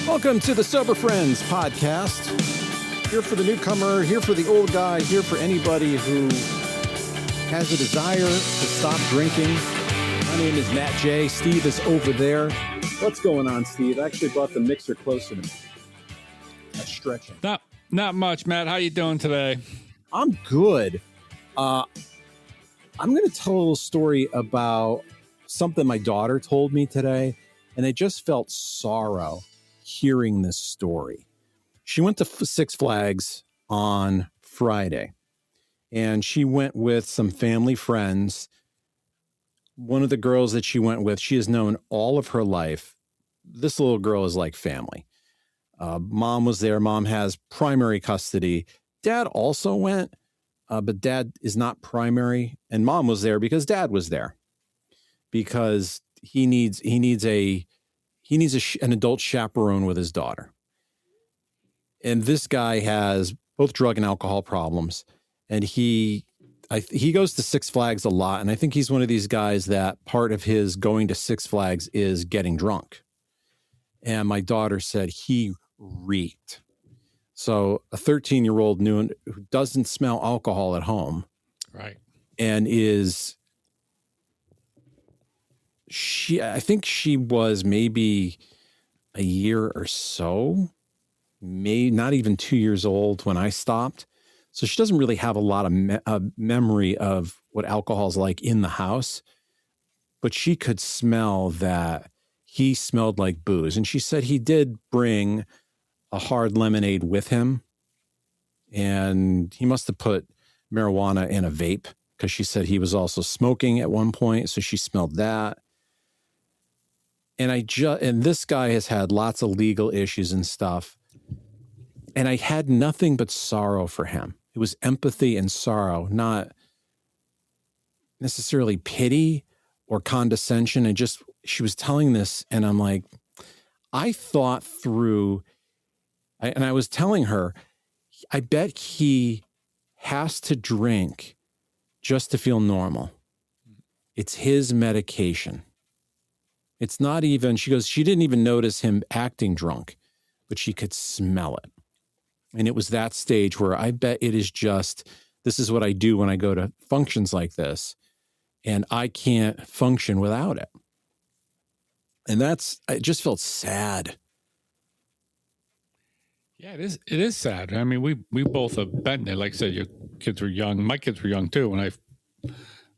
Welcome to the Sober Friends podcast. Here for the newcomer, here for the old guy, here for anybody who has a desire to stop drinking. My name is Matt J. Steve is over there. What's going on, Steve? I actually brought the mixer closer to me. That's stretching. Not much, Matt. How you doing today? I'm good. I'm going to tell a little story about something my daughter told me today, and I just felt sorrow hearing this story. She went to Six Flags on Friday, and she went with some family friends. One of the girls that she went with, she has known all of her life. This little girl is like family. Mom was there. Mom has primary custody. Dad also went, but Dad is not primary. And Mom was there because Dad was there, because he needs an adult chaperone with his daughter. And this guy has both drug and alcohol problems. And he goes to Six Flags a lot. And I think he's one of these guys that part of his going to Six Flags is getting drunk. And my daughter said he reeked. So a 13-year-old who doesn't smell alcohol at home. Right. And I think she was maybe a year or so, maybe not even 2 years old when I stopped. So she doesn't really have a lot of memory of what alcohol is like in the house, but she could smell that he smelled like booze. And she said he did bring a hard lemonade with him, and he must have put marijuana in a vape, because she said he was also smoking at one point. So she smelled that. And this guy has had lots of legal issues and stuff. And I had nothing but sorrow for him. It was empathy and sorrow, not necessarily pity or condescension. And she was telling this, and I'm like, I thought through, and I was telling her, I bet he has to drink just to feel normal. It's his medication. It's not even, she goes, she didn't even notice him acting drunk, but she could smell it. And it was that stage where I bet it is just, this is what I do when I go to functions like this, and I can't function without it. And I just felt sad. Yeah, it is sad. I mean, we both have been there. Like I said, your kids were young. My kids were young too when I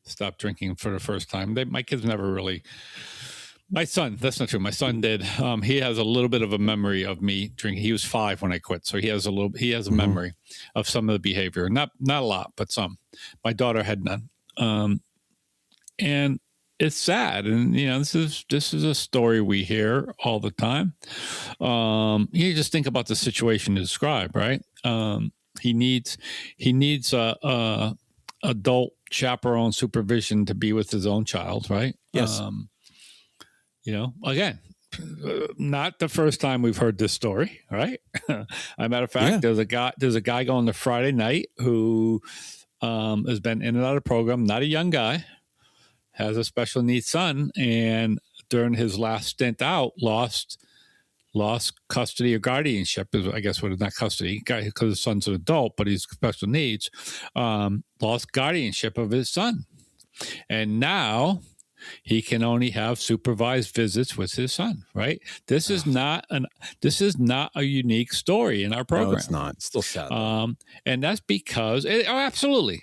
stopped drinking for the first time. My kids never really. My son, that's not true. My son did. He has a little bit of a memory of me drinking. He was 5 when I quit, so he has a memory of some of the behavior. Not a lot, but some. My daughter had none, and it's sad. And this is a story we hear all the time. You just think about the situation to describe, right? He needs adult chaperone supervision to be with his own child, right? Yes. Again, not the first time we've heard this story, right? As a matter of fact, there's a guy going to Friday night who has been in and out of the program, not a young guy, has a special needs son, and during his last stint out, lost custody or guardianship, I guess what is not custody, because his son's an adult, but he's special needs, lost guardianship of his son. And now he can only have supervised visits with his son, right? This is not a unique story in our program. No, it's not. It's still sad. And that's because absolutely.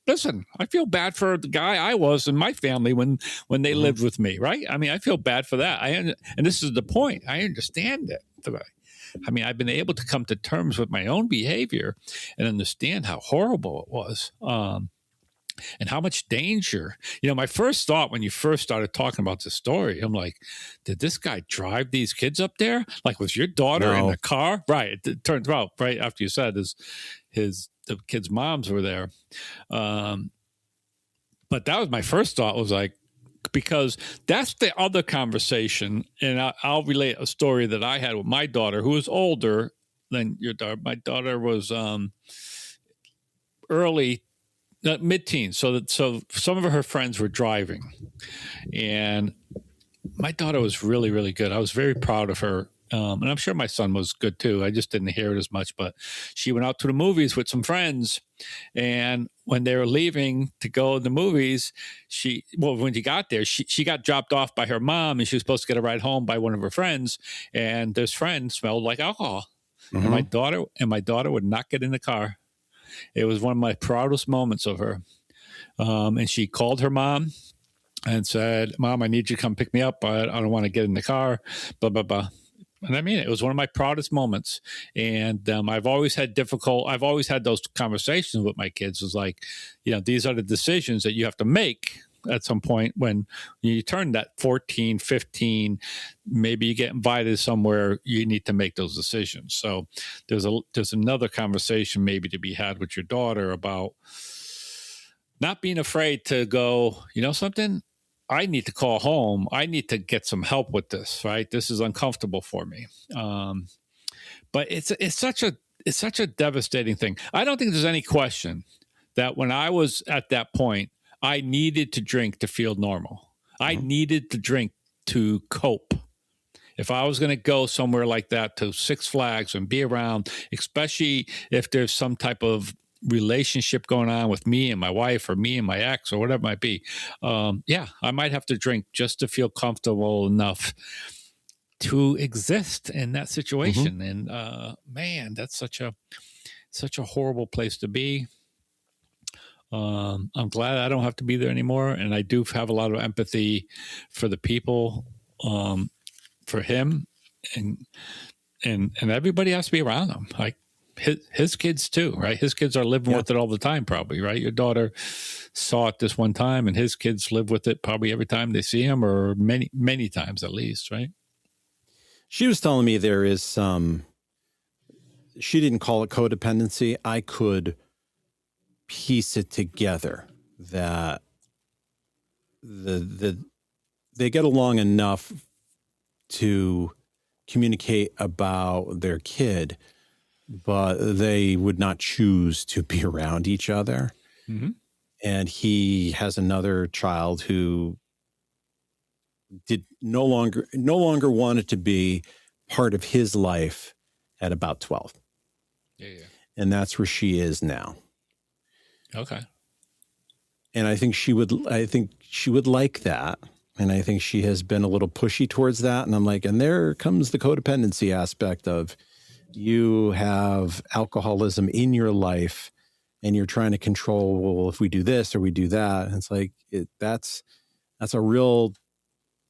Listen, I feel bad for the guy I was in my family when they lived with me, right? I mean, I feel bad for that. And this is the point. I understand it. I mean, I've been able to come to terms with my own behavior and understand how horrible it was. And how much danger. My first thought when you first started talking about this story, I'm like, did this guy drive these kids up there? Like, was your daughter in the car? Right. It turns out, right after you said the kids' moms were there. But that was my first thought, was like, because that's the other conversation. And I'll relate a story that I had with my daughter, who was older than your daughter. My daughter was mid-teens. So some of her friends were driving, and my daughter was really, really good. I was very proud of her And I'm sure my son was good too. I just didn't hear it as much. But she went out to the movies with some friends, and when they were leaving to go to the movies, when she got there, she got dropped off by her mom, and she was supposed to get a ride home by one of her friends. And this friend smelled like alcohol, and my daughter would not get in the car. It was one of my proudest moments of her. And she called her mom and said, "Mom, I need you to come pick me up. I don't want to get in the car, blah, blah, blah." And I mean, it was one of my proudest moments. And I've always had those conversations with my kids. It's like, these are the decisions that you have to make at some point when you turn that 14, 15, maybe you get invited somewhere, you need to make those decisions. So there's another conversation maybe to be had with your daughter about not being afraid to go, something, I need to call home. I need to get some help with this, right? This is uncomfortable for me. But it's such a devastating thing. I don't think there's any question that when I was at that point, I needed to drink to feel normal. I needed to drink to cope. If I was going to go somewhere like that to Six Flags and be around, especially if there's some type of relationship going on with me and my wife or me and my ex or whatever it might be, I might have to drink just to feel comfortable enough to exist in that situation. And man, that's such a horrible place to be. I'm glad I don't have to be there anymore, and I do have a lot of empathy for the people, for him, and everybody has to be around him. Like his kids too, right? His kids are living with it all the time, probably, right? Your daughter saw it this one time, and his kids live with it probably every time they see him, or many, many times at least, right? She was telling me there is she didn't call it codependency. I could piece it together that they get along enough to communicate about their kid, but they would not choose to be around each other. Mm-hmm. And he has another child who did no longer wanted to be part of his life at about 12. Yeah. And that's where she is now. Okay. And I think she would like that. And I think she has been a little pushy towards that. And I'm like, and there comes the codependency aspect of you have alcoholism in your life and you're trying to control, well, if we do this or we do that. And it's like, that's a real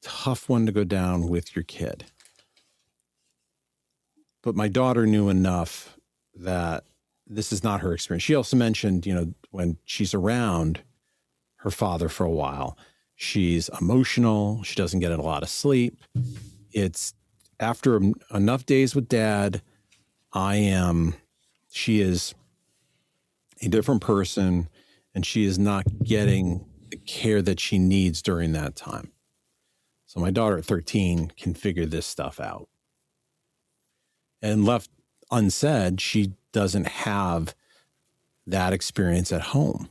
tough one to go down with your kid. But my daughter knew enough that this is not her experience. She also mentioned, when she's around her father for a while, she's emotional. She doesn't get a lot of sleep. It's after enough days with dad, she is a different person, and she is not getting the care that she needs during that time. So my daughter at 13 can figure this stuff out. And left unsaid, she doesn't have that experience at home,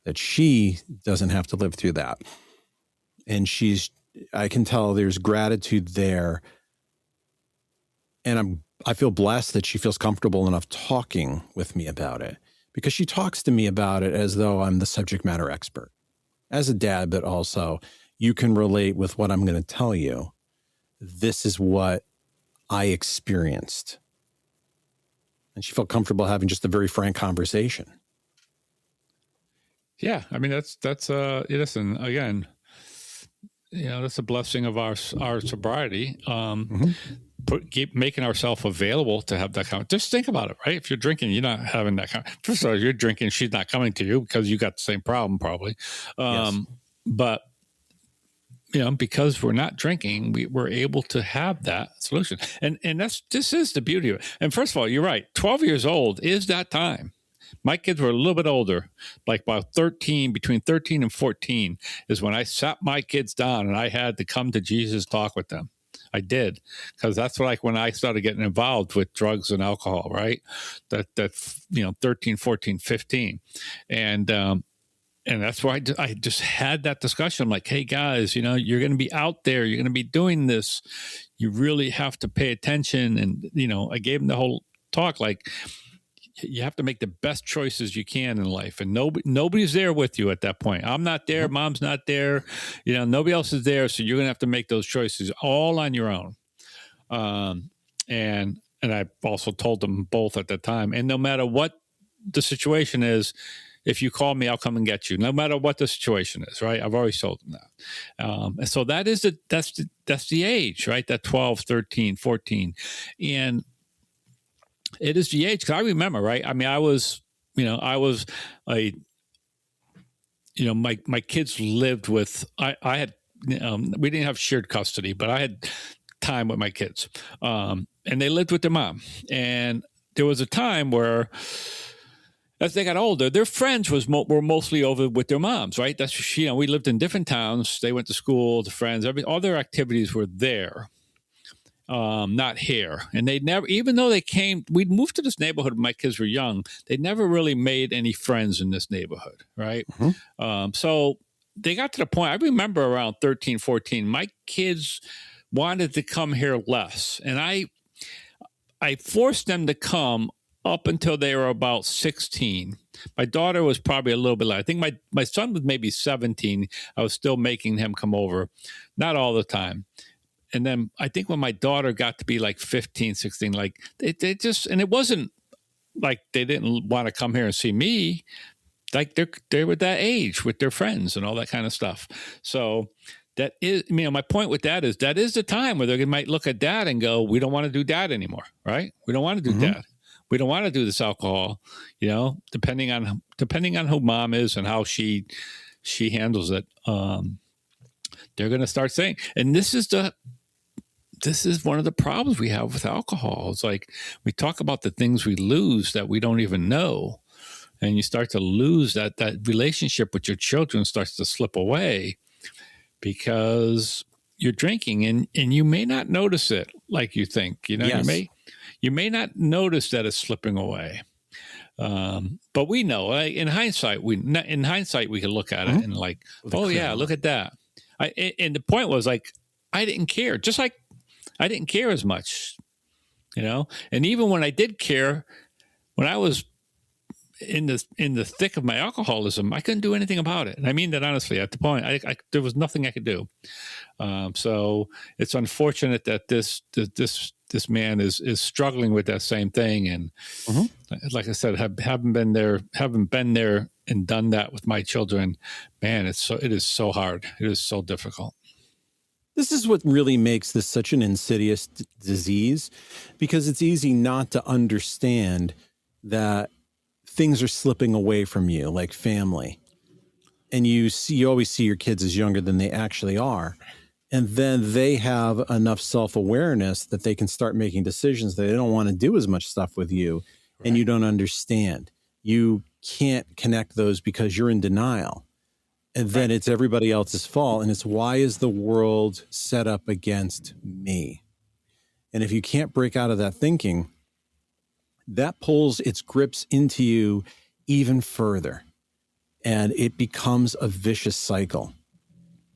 that she doesn't have to live through that. And I can tell there's gratitude there. And I feel blessed that she feels comfortable enough talking with me about it, because she talks to me about it as though I'm the subject matter expert as a dad, but also you can relate with what I'm going to tell you. This is what I experienced. And she felt comfortable having just a very frank conversation. Yeah. I mean, that's listen, again, that's a blessing of our sobriety. Keep making ourselves available to have that kind. Just think about it, right? If you're drinking, you're not having that kind. First of all, you're drinking, she's not coming to you because you got the same problem probably. Yes. But because we're not drinking, we're able to have that solution. And this is the beauty of it. And first of all, you're right. 12 years old is that time. My kids were a little bit older, like about 13, between 13 and 14 is when I sat my kids down and I had to come to Jesus talk with them. I did, because that's when I started getting involved with drugs and alcohol, right? That 13, 14, 15. And And that's why I just had that discussion. I'm like, hey guys, you're going to be out there, you're going to be doing this. You really have to pay attention. And, I gave them the whole talk, like, you have to make the best choices you can in life. And nobody's there with you at that point. I'm not there. Mom's not there. Nobody else is there. So you're going to have to make those choices all on your own. And I also told them both at the time. And no matter what the situation is, if you call me, I'll come and get you, no matter what the situation is, right? I've always told them that. And so that's the age, right? That 12, 13, 14. And it is the age, because I remember, right? I mean, my kids lived with, I had, we didn't have shared custody, but I had time with my kids. And they lived with their mom. And there was a time where, as they got older, their friends were mostly over with their moms, right? That's, we lived in different towns. They went to school, the friends, all their activities were there, not here. And they never, even though we'd moved to this neighborhood when my kids were young, they never really made any friends in this neighborhood, right? So they got to the point, I remember around 13, 14, my kids wanted to come here less. And I forced them to come up until they were about 16. My daughter was probably a little bit less. I think my son was maybe 17. I was still making him come over, not all the time. And then I think when my daughter got to be like 15, 16, like they just, and it wasn't like they didn't want to come here and see me. Like they were that age with their friends and all that kind of stuff. So that is, my point with that is the time where they might look at dad and go, we don't want to do dad anymore, right? We don't want to do dad. We don't want to do this alcohol, depending on who mom is and how she handles it. They're going to start saying, and this is one of the problems we have with alcohol. It's like we talk about the things we lose that we don't even know. And you start to lose that relationship with your children starts to slip away because you're drinking and you may not notice it like you think, yes. You may not notice that it's slipping away. But we know, in hindsight, we can look at it and like, yeah, look at that. And the point was, like, I didn't care, just like I didn't care as much, and even when I did care, when I was in the thick of my alcoholism, I couldn't do anything about it. And I mean that honestly. At the point, there was nothing I could do. So it's unfortunate that this man is struggling with that same thing. And like I said, haven't been there and done that with my children. Man, it is so hard. It is so difficult. This is what really makes this such an insidious disease, because it's easy not to understand that things are slipping away from you, like family. And you always see your kids as younger than they actually are. And then they have enough self-awareness that they can start making decisions that they don't want to do as much stuff with you. Right. And you don't understand. You can't connect those because you're in denial. And then it's everybody else's fault. And it's, why is the world set up against me? And if you can't break out of that thinking, that pulls its grips into you even further. And it becomes a vicious cycle.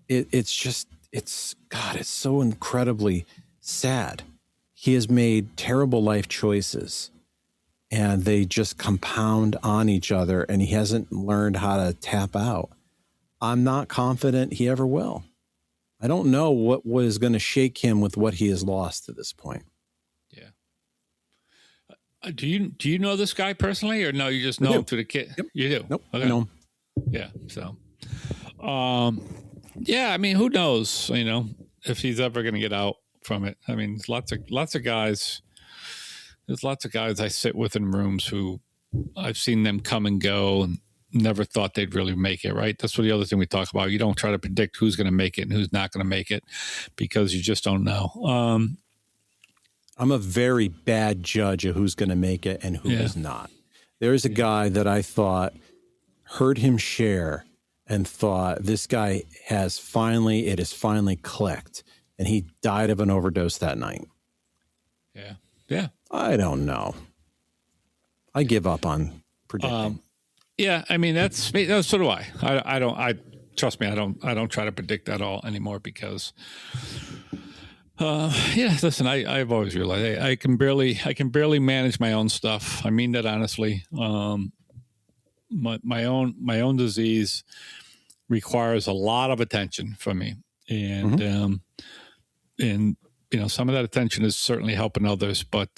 It's so incredibly sad. He has made terrible life choices and they just compound on each other, and he hasn't learned how to tap out. I'm not confident he ever will. I don't know what is going to shake him with what he has lost to this point. Yeah. Do you know this guy personally, or no? You just know him through the kid? Yep. You do? Nope. Okay. I know him. Yeah. So, yeah. I mean, who knows? If he's ever going to get out from it. I mean, lots of guys. There's lots of guys I sit with in rooms who I've seen them come and go and never thought they'd really make it, right? That's what the other thing we talk about. You don't try to predict who's going to make it and who's not going to make it, because you just don't know. I'm a very bad judge of who's going to make it and who is not. There's a guy that I thought, heard him share and thought, this guy it has finally clicked, and he died of an overdose that night. Yeah. Yeah. I don't know. I give up on predicting. Yeah, I mean that's me. So do I. I don't. I trust me. I don't try to predict that all anymore because. Yeah, listen. I've always realized I can barely manage my own stuff. I mean that honestly. My own disease requires a lot of attention from me, and and some of that attention is certainly helping others, but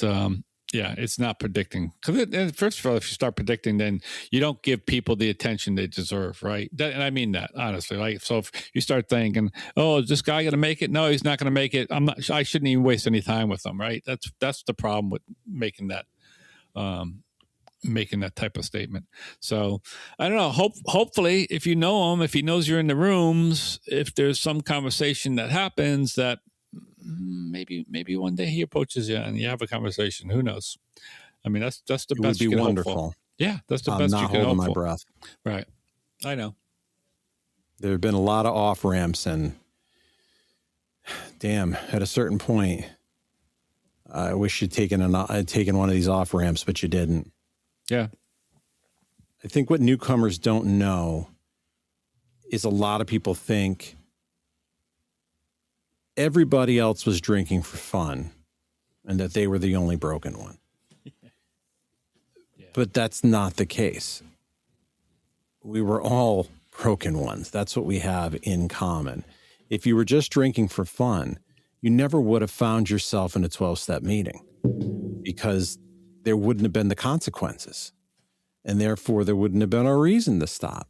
yeah, it's not predicting. Because first of all, if you start predicting, then you don't give people the attention they deserve, right? And I mean that honestly. Like, so if you start thinking, "Oh, is this guy going to make it?" No, he's not going to make it. I shouldn't even waste any time with him, right? That's the problem with making that type of statement. So I don't know. Hopefully, if you know him, if he knows you're in the rooms, if there's some conversation that happens that. Maybe one day he approaches you and you have a conversation. Who knows? I mean, that's the It best would be you can wonderful. hope for. Yeah, that's the I'm best not you can holding hope my for. breath. Right. I know. There have been a lot of off ramps, and damn, at a certain point, I wish you'd taken one of these off ramps, but you didn't. Yeah. I think what newcomers don't know is a lot of people think everybody else was drinking for fun and that they were the only broken one. Yeah. But that's not the case. We were all broken ones. That's what we have in common. If you were just drinking for fun, you never would have found yourself in a 12-step meeting because there wouldn't have been the consequences. And therefore, there wouldn't have been a reason to stop.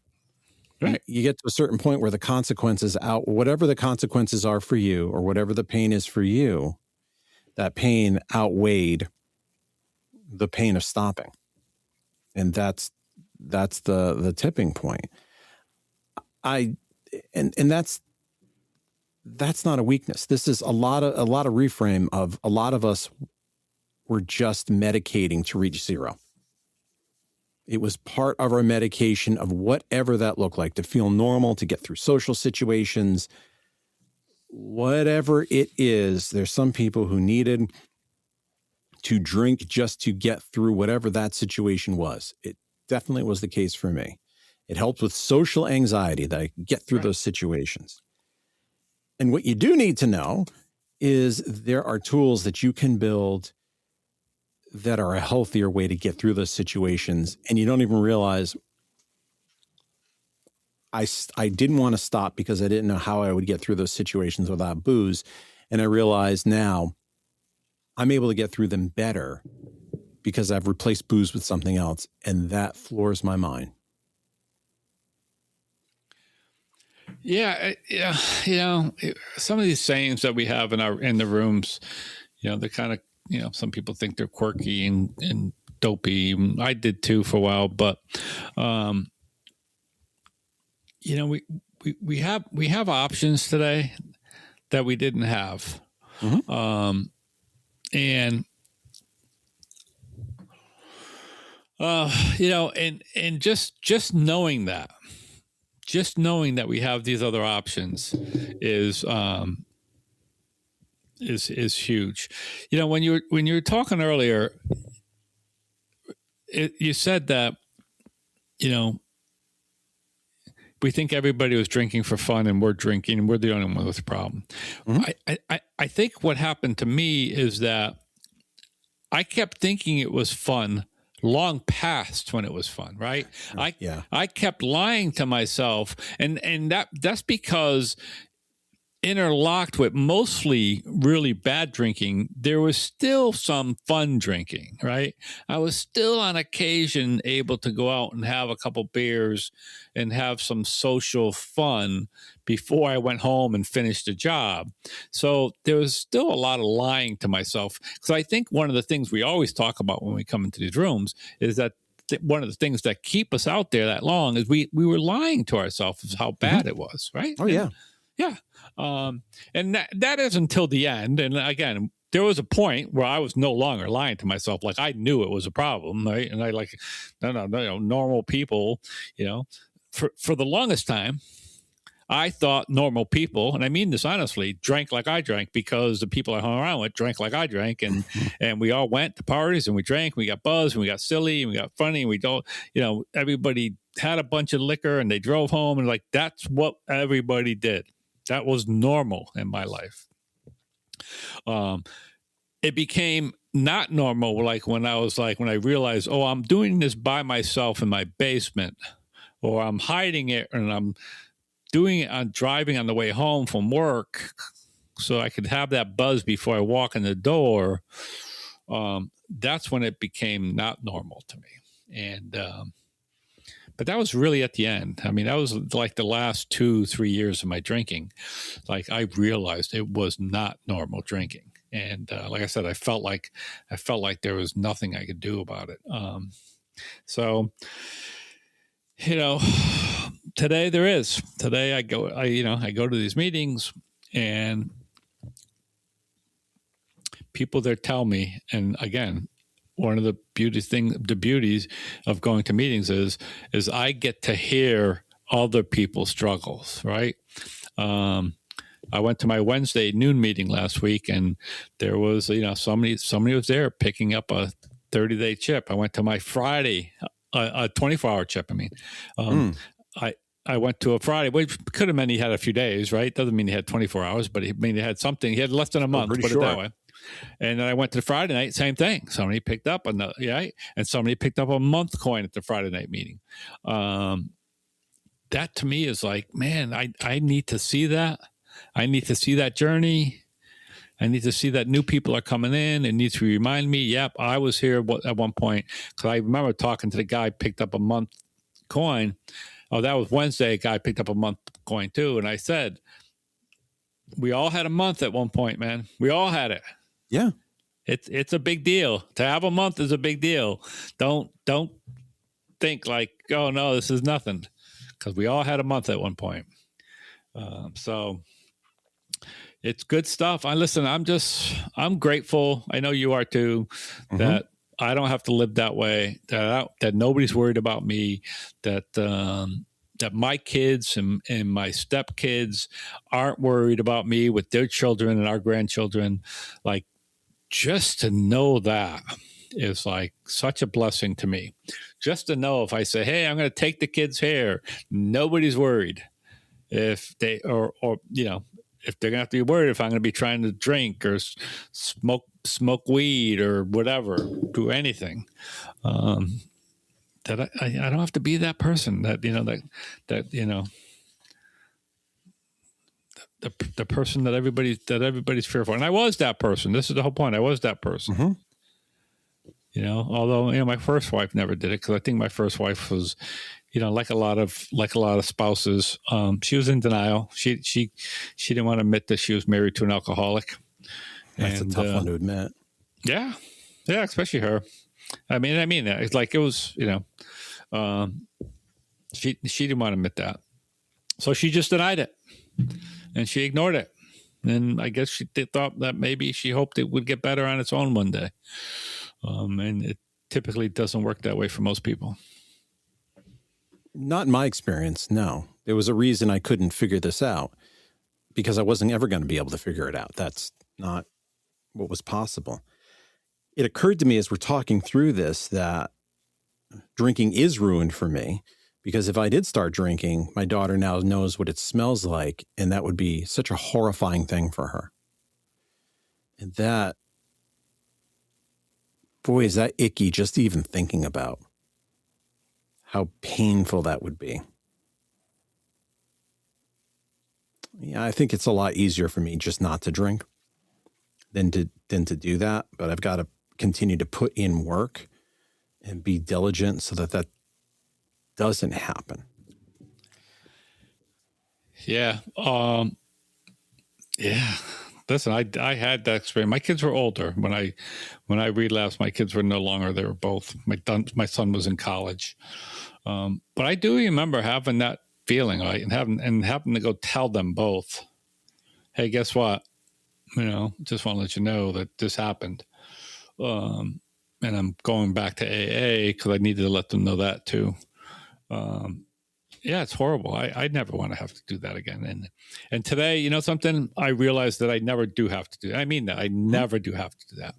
Right. You get to a certain point where the consequences whatever the consequences are for you or whatever the pain is for you, that pain outweighed the pain of stopping. And that's the tipping point. And that's not a weakness. This is a lot of reframe of a lot of us were just medicating to reach zero. It was part of our medication of whatever that looked like, to feel normal, to get through social situations, whatever it is. There's some people who needed to drink just to get through whatever that situation was. It definitely was the case for me. It helped with social anxiety that I could get through those situations. And what you do need to know is there are tools that you can build that are a healthier way to get through those situations. And you don't even realize I didn't want to stop because I didn't know how I would get through those situations without booze. And I realize now I'm able to get through them better because I've replaced booze with something else. And that floors my mind. Yeah. Some of these sayings that we have in the rooms, they're kind of, some people think they're quirky and dopey. I did too for a while, but, we have options today that we didn't have. Mm-hmm. And just knowing that we have these other options is huge. When you were talking earlier, you said that, we think everybody was drinking for fun and we're drinking and we're the only one with a problem. Mm-hmm. I think what happened to me is that I kept thinking it was fun long past when it was fun, right? I kept lying to myself, and that's because interlocked with mostly really bad drinking, there was still some fun drinking, right? I was still on occasion able to go out and have a couple beers and have some social fun before I went home and finished the job. So there was still a lot of lying to myself, because I think one of the things we always talk about when we come into these rooms is that one of the things that keep us out there that long is we were lying to ourselves of how bad it was, right? Oh, yeah. Yeah. And that is until the end. And again, there was a point where I was no longer lying to myself. Like, I knew it was a problem, right? And I no, normal people, for the longest time, I thought normal people, and I mean this honestly, drank like I drank because the people I hung around with drank like I drank, and we all went to parties and we drank, and we got buzzed, and we got silly, and we got funny, and we don't, everybody had a bunch of liquor and they drove home, and like that's what everybody did. That was normal in my life. It became not normal when I realized, oh, I'm doing this by myself in my basement, or I'm hiding it and I'm doing it on driving on the way home from work so I could have that buzz before I walk in the door. That's when it became not normal to me. And, but that was really at the end. I mean, that was like the last 2-3 years of my drinking. Like I realized it was not normal drinking. And like I said, I felt like there was nothing I could do about it. So, today there is. Today I go to these meetings, and people there tell me, and again, one of the beauties of going to meetings is I get to hear other people's struggles, right? I went to my Wednesday noon meeting last week, and there was, somebody was there picking up a 30-day chip. I went to my Friday, a 24-hour chip. I mean, I went to a Friday, which could have meant he had a few days, right? Doesn't mean he had 24 hours, but he had something. He had less than a month, put it that way. And then I went to the Friday night, same thing. Somebody picked up and somebody picked up a month coin at the Friday night meeting. That to me is like, man, I need to see that. I need to see that journey. I need to see that new people are coming in. It needs to remind me, yep, I was here at one point. Because I remember talking to the guy who picked up a month coin. Oh, that was Wednesday. A guy picked up a month coin too. And I said, we all had a month at one point, man. We all had it. Yeah. It's a big deal. To have a month is a big deal. Don't think like, oh no, this is nothing. Because we all had a month at one point. So it's good stuff. I'm grateful. I know you are too, that I don't have to live that way, that nobody's worried about me, that my kids and my stepkids aren't worried about me with their children and our grandchildren. Like, just to know that is like such a blessing to me. Just to know if I say, hey, I'm going to take the kids here, nobody's worried. If they, or if they're going to have to be worried if I'm going to be trying to drink or smoke weed or whatever, do anything, that I don't have to be that person that the person that everybody's fearful. And I was that person. This is the whole point. I was that person. Although my first wife never did it, because I think my first wife was, like a lot of spouses, she was in denial. She didn't want to admit that she was married to an alcoholic. That's a tough one to admit. Yeah, especially her. I mean that. It's like it was, she didn't want to admit that, so she just denied it, and she ignored it. And I guess she thought that maybe she hoped it would get better on its own one day. And it typically doesn't work that way for most people. Not in my experience, no. There was a reason I couldn't figure this out, because I wasn't ever going to be able to figure it out. That's not what was possible. It occurred to me as we're talking through this that drinking is ruined for me, because if I did start drinking, my daughter now knows what it smells like, and that would be such a horrifying thing for her. And that, boy, is that icky just even thinking about how painful that would be. Yeah, I think it's a lot easier for me just not to drink than to do that. But I've got to continue to put in work and be diligent so that doesn't happen. Yeah. Yeah. Listen, I had that experience. My kids were older when I relapsed. My kids were no longer. They were both. My son was in college, but I do remember having that feeling, right, and having to go tell them both, "Hey, guess what? Just want to let you know that this happened, and I'm going back to AA because I needed to let them know that too." Yeah, it's horrible. I never want to have to do that again. And today, you know something? I realized that I never do have to do that. I mean that. I never do have to do that.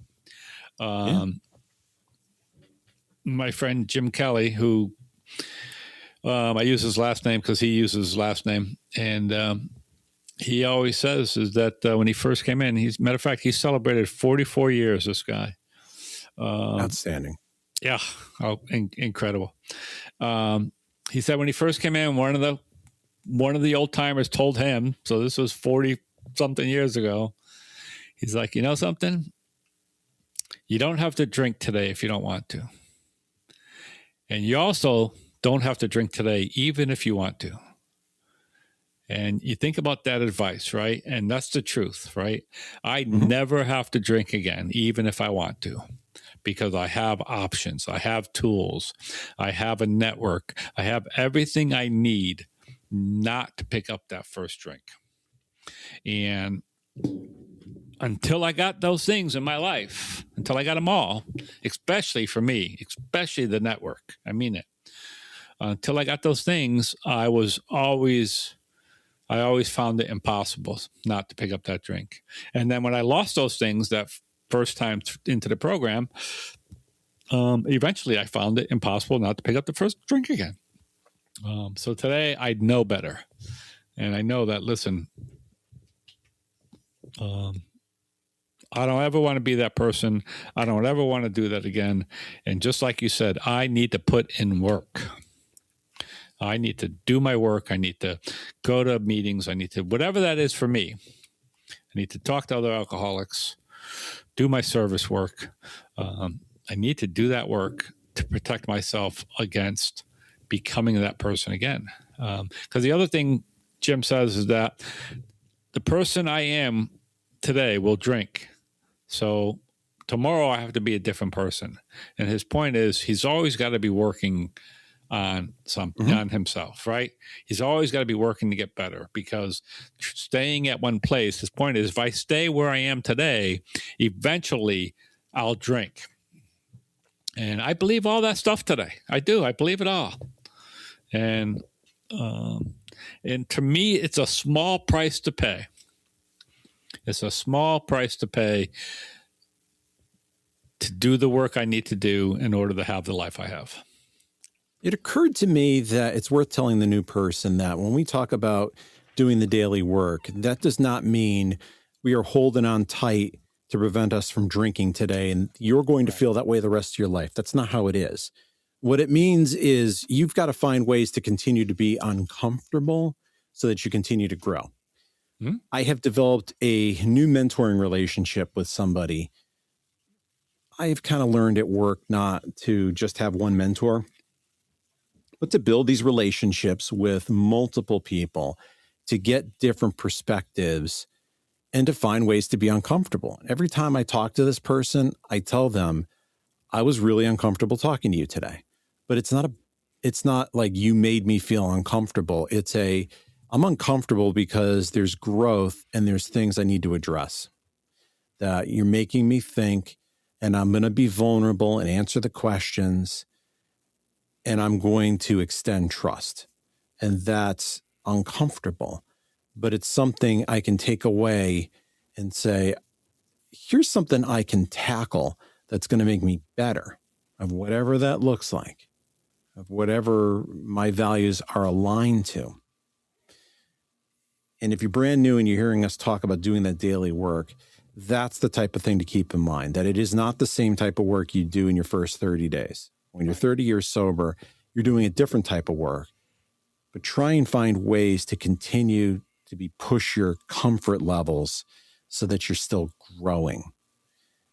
My friend Jim Kelly, who I use his last name because he uses his last name. And he always says is that when he first came in, matter of fact, he celebrated 44 years, this guy. Outstanding. Yeah. Oh, incredible. He said when he first came in, one of the old timers told him, so this was 40 something years ago. He's like, you know something? You don't have to drink today if you don't want to. And you also don't have to drink today, even if you want to. And you think about that advice, right? And that's the truth, right? I never have to drink again, even if I want to, because I have options. I have tools. I have a network. I have everything I need not to pick up that first drink. And until I got those things in my life, until I got them all, especially for me, especially the network, I mean it. Until I got those things, I always found it impossible not to pick up that drink. And then when I lost those things that first time into the program, eventually I found it impossible not to pick up the first drink again. So today I know better. And I know that, listen, I don't ever want to be that person. I don't ever want to do that again. And just like you said, I need to put in work. I need to do my work. I need to go to meetings. I need to, whatever that is for me. I need to talk to other alcoholics, do my service work. I need to do that work to protect myself against becoming that person again. Because the other thing Jim says is that the person I am today will drink. So tomorrow I have to be a different person. And his point is he's always got to be working on on himself, right? He's always got to be working to get better, because staying at one place, his point is, if I stay where I am today, eventually I'll drink. And I believe all that stuff today. I do. I believe it all. And to me, it's a small price to pay. It's a small price to pay to do the work I need to do in order to have the life I have. It occurred to me that it's worth telling the new person that when we talk about doing the daily work, that does not mean we are holding on tight to prevent us from drinking today, and you're going to feel that way the rest of your life. That's not how it is. What it means is you've got to find ways to continue to be uncomfortable so that you continue to grow. Mm-hmm. I have developed a new mentoring relationship with somebody. I've kind of learned at work not to just have one mentor, but to build these relationships with multiple people, to get different perspectives, and to find ways to be uncomfortable. Every time I talk to this person, I tell them, I was really uncomfortable talking to you today. But it's not like you made me feel uncomfortable. I'm uncomfortable because there's growth and there's things I need to address. That you're making me think, and I'm going to be vulnerable and answer the questions, and I'm going to extend trust. And that's uncomfortable, but it's something I can take away and say, here's something I can tackle that's going to make me better, of whatever that looks like, of whatever my values are aligned to. And if you're brand new and you're hearing us talk about doing that daily work, that's the type of thing to keep in mind, that it is not the same type of work you do in your first 30 days. When you're 30 years sober, you're doing a different type of work. But try and find ways to continue to push your comfort levels so that you're still growing.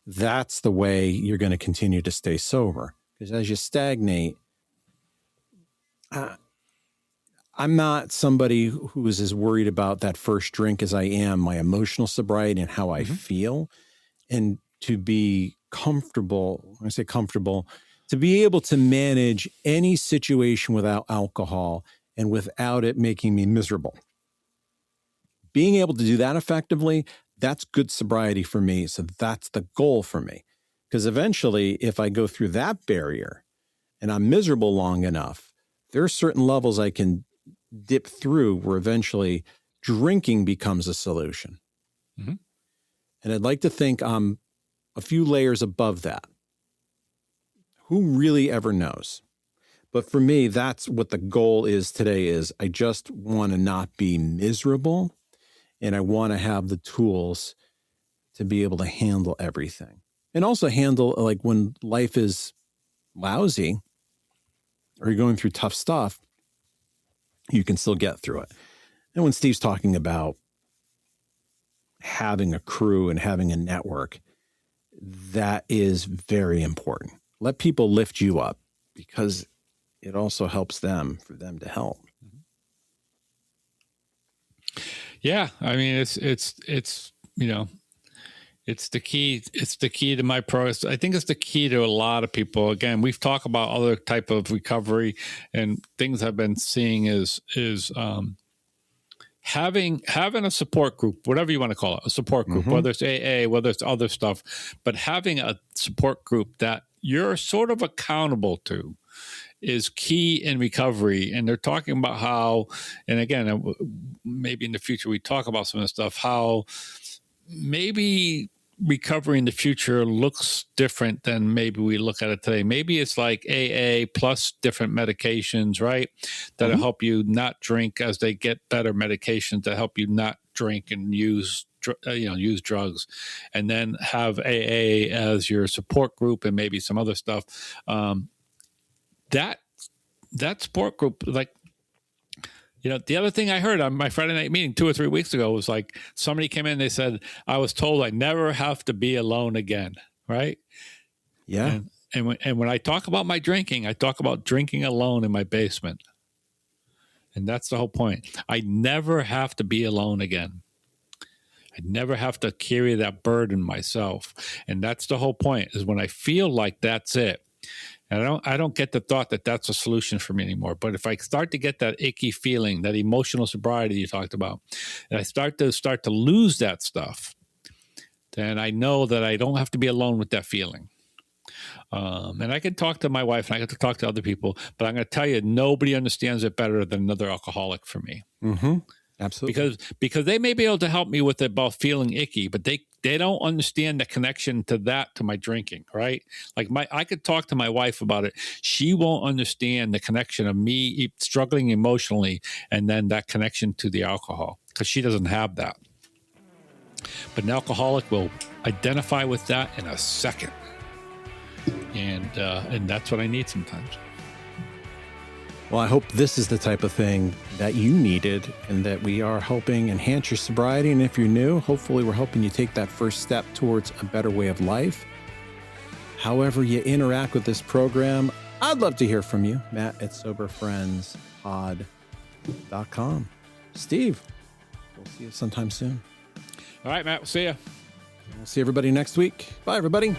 That's the way you're going to continue to stay sober. Because as you stagnate, I'm not somebody who is as worried about that first drink as I am my emotional sobriety and how I feel. And to be comfortable, when I say comfortable, to be able to manage any situation without alcohol and without it making me miserable. Being able to do that effectively, that's good sobriety for me. So that's the goal for me. Because eventually, if I go through that barrier and I'm miserable long enough, there are certain levels I can dip through where eventually drinking becomes a solution. Mm-hmm. And I'd like to think I'm a few layers above that. Who really ever knows? But for me, that's what the goal is today is I just want to not be miserable, and I want to have the tools to be able to handle everything. And also handle, like, when life is lousy or you're going through tough stuff, you can still get through it. And when Steve's talking about having a crew and having a network, that is very important. Let people lift you up, because it also helps them for them to help. Yeah. I mean, it's, you know, it's the key. It's the key to my progress. I think it's the key to a lot of people. Again, we've talked about other type of recovery, and things I've been seeing is having a support group, whatever you want to call it, a support group, whether it's AA, whether it's other stuff, but having a support group that you're sort of accountable to is key in recovery. And they're talking about how, and again, maybe in the future we talk about some of the stuff, how maybe recovery in the future looks different than maybe we look at it today. Maybe it's like AA plus different medications, right? That'll help you not drink as they get better medications to help you not drink and use drugs, and then have AA as your support group and maybe some other stuff. That support group, like, you know, the other thing I heard on my Friday night meeting 2 or 3 weeks ago was like somebody came in, they said, I was told I never have to be alone again. Right. Yeah. And when I talk about my drinking, I talk about drinking alone in my basement. And that's the whole point. I never have to be alone again. I never have to carry that burden myself. And that's the whole point, is when I feel like that's it. And I don't get the thought that that's a solution for me anymore. But if I start to get that icky feeling, that emotional sobriety you talked about, and I start to lose that stuff, then I know that I don't have to be alone with that feeling. And I can talk to my wife and I can talk to other people, but I'm going to tell you, nobody understands it better than another alcoholic for me. Mm-hmm. Absolutely. Because they may be able to help me with it about feeling icky, but they don't understand the connection to my drinking, right? Like I could talk to my wife about it. She won't understand the connection of me struggling emotionally and then that connection to the alcohol, because she doesn't have that. But an alcoholic will identify with that in a second. And that's what I need sometimes. Well, I hope this is the type of thing that you needed, and that we are helping enhance your sobriety. And if you're new, hopefully we're helping you take that first step towards a better way of life. However you interact with this program, I'd love to hear from you. Matt at soberfriendspod.com. Steve, we'll see you sometime soon. All right, Matt, we'll see you. We'll see everybody next week. Bye, everybody.